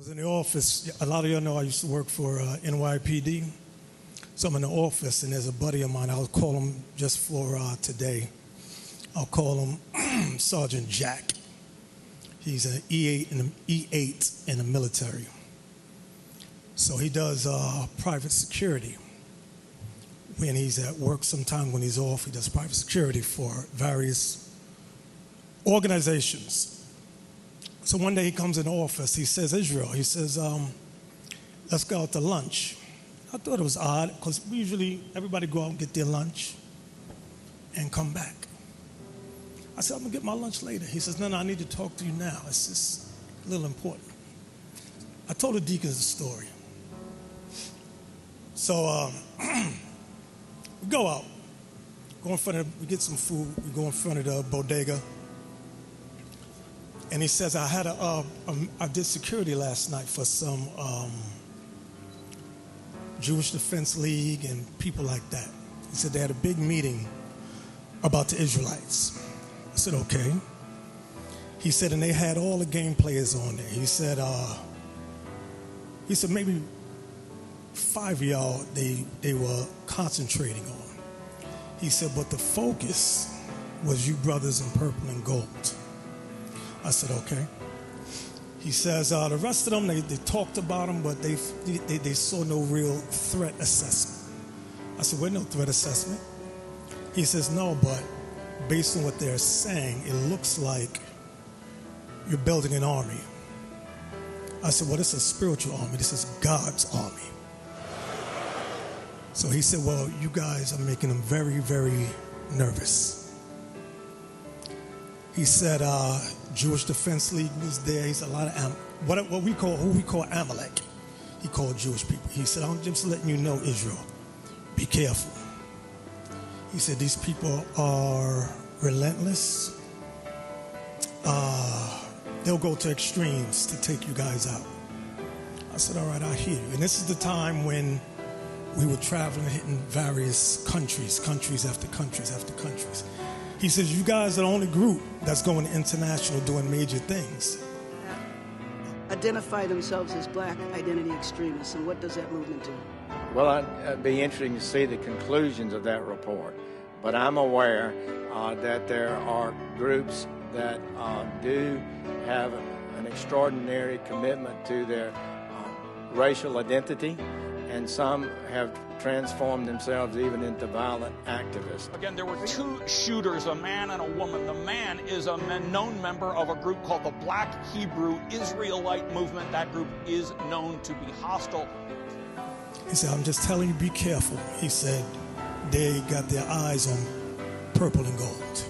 was in the office. A lot of y'all know I used to work for NYPD. So I'm in the office, and there's a buddy of mine. I'll call him just for today. I'll call him Sergeant Jack. He's an E8 in the military. So he does private security. When he's at work, sometime when he's off, he does private security for various organizations. So one day he comes in the office, he says, Israel, he says, let's go out to lunch. I thought it was odd, because usually everybody go out and get their lunch and come back. I said, I'm going to get my lunch later. He says, no, I need to talk to you now. It's just a little important. I told the deacons the story. So we go out, we get some food, we go in front of the bodega. And he says, I did security last night for some Jewish Defense League and people like that. He said they had a big meeting about the Israelites. I said, okay. He said, and they had all the game players on there. He said maybe 5 of y'all they were concentrating on. He said, but the focus was you brothers in purple and gold. I said, okay. He says, the rest of them, they talked about them, but they saw no real threat assessment. I said, well, no threat assessment. He says, no, but based on what they're saying, it looks like you're building an army. I said, well, this is a spiritual army. This is God's army. So he said, well, you guys are making them very, very nervous. He said, Jewish Defense League was there. He said, a lot of who we call Amalek. He called Jewish people. He said, I'm just letting you know, Israel, be careful. He said, these people are relentless. They'll go to extremes to take you guys out. I said, all right, I hear you. And this is the time when we were traveling, hitting various countries after countries after countries. He says, you guys are the only group that's going international doing major things. Identify themselves as black identity extremists, and what does that movement do? Well, it'd be interesting to see the conclusions of that report. But I'm aware that there are groups that do have an extraordinary commitment to their racial identity, and some have transformed themselves even into violent activists. Again, there were two shooters, a man and a woman. The man is a known member of a group called the Black Hebrew Israelite Movement. That group is known to be hostile. He said, I'm just telling you, be careful. He said, they got their eyes on purple and gold.